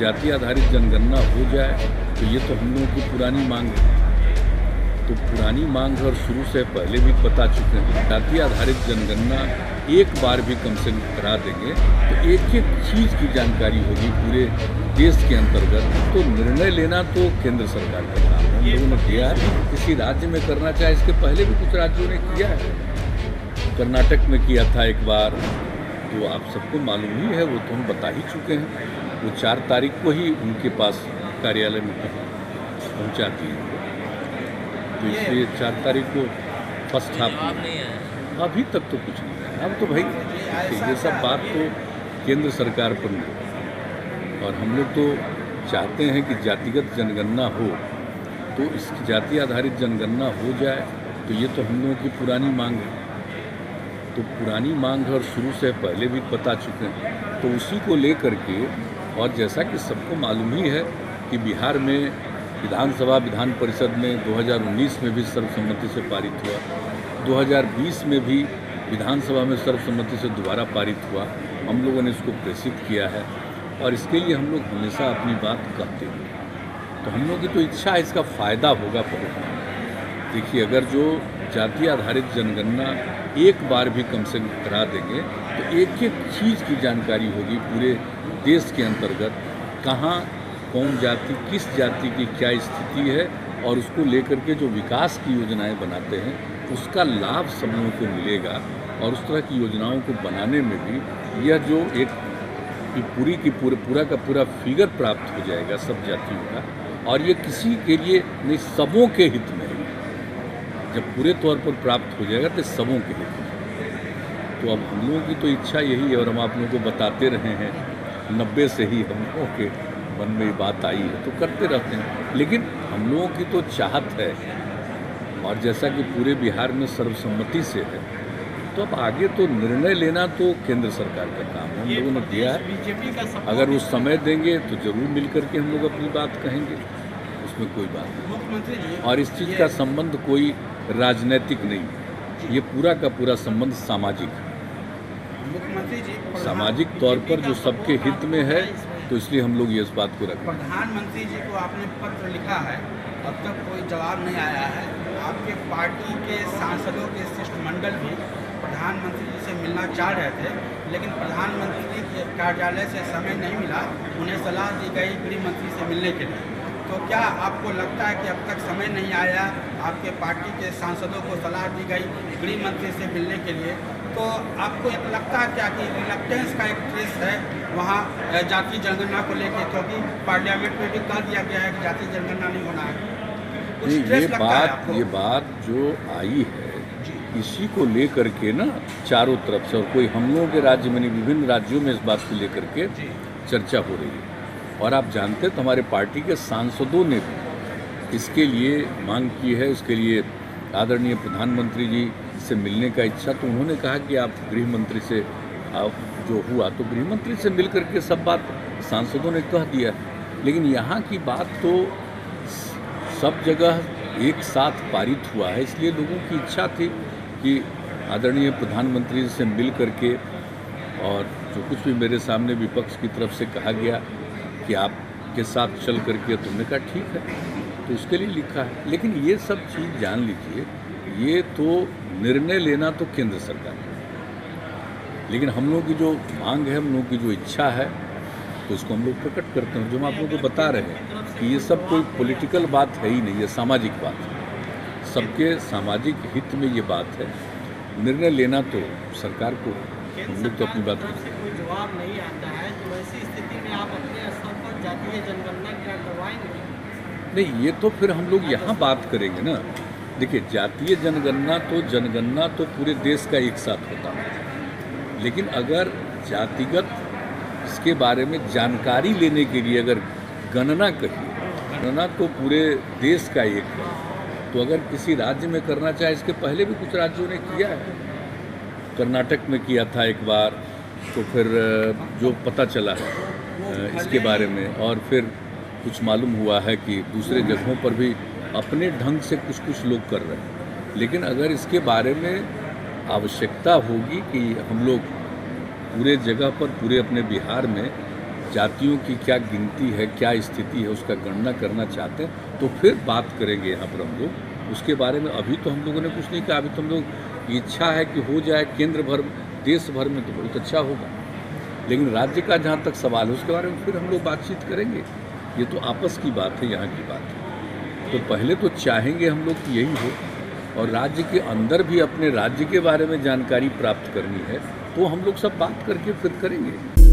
जाति आधारित जनगणना हो जाए तो ये तो हम लोगों की पुरानी मांग है। तो पुरानी मांग है और शुरू से पहले भी बता चुके हैं। जाति आधारित जनगणना एक बार भी कम से कम करा देंगे तो एक एक चीज़ की जानकारी होगी पूरे देश के अंतर्गत। तो निर्णय लेना तो केंद्र सरकार का काम है, हम लोगों ने किया है। किसी राज्य में करना चाहे, इसके पहले भी कुछ राज्यों ने किया है। कर्नाटक में किया था एक बार, तो आप सबको मालूम ही है, वो तो हम बता ही चुके हैं। वो 4 तारीख को ही उनके पास कार्यालय में पहुँचा दिए, तो इसलिए 4 तारीख को फर्स्ट हाफ अभी तक तो कुछ नहीं है। अब तो भाई ये सब बात तो केंद्र सरकार पर नहीं, और हम लोग तो चाहते हैं कि जातिगत जनगणना हो, तो इसकी जाति आधारित जनगणना हो जाए तो ये तो हम लोगों की पुरानी मांग है। तो पुरानी मांग है और शुरू से पहले भी बता चुके हैं, तो उसी को लेकर के, और जैसा कि सबको मालूम ही है कि बिहार में विधानसभा विधान परिषद में 2019 में भी सर्वसम्मति से पारित हुआ, 2020 में भी विधानसभा में सर्वसम्मति से दोबारा पारित हुआ। हम लोगों ने इसको प्रेषित किया है और इसके लिए हम लोग हमेशा अपनी बात कहते हैं। तो हम लोगों की तो इच्छा है इसका फ़ायदा होगा बहुत। देखिए, अगर जो जाति आधारित जनगणना एक बार भी कम से कम करा देंगे तो एक एक चीज़ की जानकारी होगी पूरे देश के अंतर्गत, कहाँ कौन जाति किस जाति की क्या स्थिति है, और उसको लेकर के जो विकास की योजनाएं बनाते हैं उसका लाभ सब लोगों को मिलेगा। और उस तरह की योजनाओं को बनाने में भी यह जो एक पूरा का पूरा फिगर प्राप्त हो जाएगा सब जातियों का, और ये किसी के लिए नहीं, सबों के हित में है। जब पूरे तौर पर प्राप्त हो जाएगा तो सबों के हित में। तो अब हम लोगों की तो इच्छा यही है, और हम आप लोगों को बताते रहे हैं, 90 से ही हम लोगों के मन में ये बात आई है, तो करते रहते हैं। लेकिन हम लोगों की तो चाहत है, और जैसा कि पूरे बिहार में सर्वसम्मति से है, तो अब आगे तो निर्णय लेना तो केंद्र सरकार का काम है, हम लोगों ने दिया है। अगर वो समय देंगे तो जरूर मिल करके हम लोग अपनी बात कहेंगे, उसमें कोई बात नहीं। और इस चीज़ का संबंध कोई राजनीतिक नहीं, ये पूरा का पूरा संबंध सामाजिक है। मुख्यमंत्री जी, सामाजिक तौर पर जो सबके हित में है, तो इसलिए हम लोग ये इस बात को रखें। प्रधानमंत्री जी को आपने पत्र लिखा है, अब तक कोई जवाब नहीं आया है। आपके पार्टी के सांसदों के शिष्टमंडल भी प्रधानमंत्री जी से मिलना चाह रहे थे, लेकिन प्रधानमंत्री के कार्यालय से समय नहीं मिला। उन्हें सलाह दी गई गृह मंत्री से मिलने के लिए। तो क्या आपको लगता है कि अब तक समय नहीं आया, आपके पार्टी के सांसदों को सलाह दी गई गृह मंत्री से मिलने के लिए, तो आपको लगता है क्या कि रिलक्टेंस का एक ट्रेस है वहाँ जातीय जनगणना को लेकर, क्योंकि पार्लियामेंट में भी कह दिया गया है कि जातीय जनगणना नहीं होना है? ये बात जो आई है इसी को लेकर के ना चारों तरफ से, और कोई हम लोगों के राज्य में नहीं, विभिन्न राज्यों में इस बात को लेकर के चर्चा हो रही है। और आप जानते हैं तो हमारे पार्टी के सांसदों ने भी इसके लिए मांग की है। इसके लिए आदरणीय प्रधानमंत्री जी से मिलने का इच्छा, तो उन्होंने कहा कि आप गृह मंत्री से, आप जो हुआ तो गृह मंत्री से मिल करके सब बात सांसदों ने कह दिया। लेकिन यहाँ की बात तो सब जगह एक साथ पारित हुआ है, इसलिए लोगों की इच्छा थी कि आदरणीय प्रधानमंत्री से मिल करके, और जो कुछ भी मेरे सामने विपक्ष की तरफ से कहा गया कि आपके साथ चल करके, तुमने कहा ठीक है, तो उसके लिए लिखा है। लेकिन ये सब चीज़ जान लीजिए, ये तो निर्णय लेना तो केंद्र सरकार है, लेकिन हम लोगों की जो मांग है, हम लोगों की जो इच्छा है, तो इसको हम लोग प्रकट करते हैं। जो हम आप लोगों को बता रहे हैं कि ये सब कोई पॉलिटिकल बात है ही नहीं, ये सामाजिक बात है, सबके सामाजिक हित में ये बात है। निर्णय लेना तो सरकार को, हम लोग तो अपनी बात करते हैं। कोई जवाब नहीं आता है, तो ऐसी स्थिति में आप अपने स्तर पर जातीय जनगणना क्या करवाएंगे? नहीं, ये तो फिर हम लोग यहाँ बात करेंगे ना। देखिए, जातीय जनगणना तो पूरे देश का एक साथ होता है, लेकिन अगर जातिगत इसके बारे में जानकारी लेने के लिए अगर गणना करिए, गणना तो पूरे देश का एक है। तो अगर किसी राज्य में करना चाहे, इसके पहले भी कुछ राज्यों ने किया है। कर्नाटक में किया था एक बार, तो फिर जो पता चला इसके बारे में, और फिर कुछ मालूम हुआ है कि दूसरे जगहों पर भी अपने ढंग से कुछ लोग कर रहे हैं। लेकिन अगर इसके बारे में आवश्यकता होगी कि हम लोग पूरे जगह पर, पूरे अपने बिहार में जातियों की क्या गिनती है, क्या स्थिति है, उसका गणना करना चाहते हैं तो फिर बात करेंगे यहाँ पर हम लोग उसके बारे में। अभी तो हम लोगों ने कुछ नहीं कहा, अभी तो हम लोग की इच्छा है कि हो जाए केंद्र भर देश भर में तो बहुत अच्छा होगा, लेकिन राज्य का जहाँ तक सवाल है उसके बारे में फिर हम लोग बातचीत करेंगे। ये तो आपस की बात है, यहाँ की बात है। तो पहले तो चाहेंगे हम लोग कि यही हो, और राज्य के अंदर भी अपने राज्य के बारे में जानकारी प्राप्त करनी है तो हम लोग सब बात करके फिर करेंगे।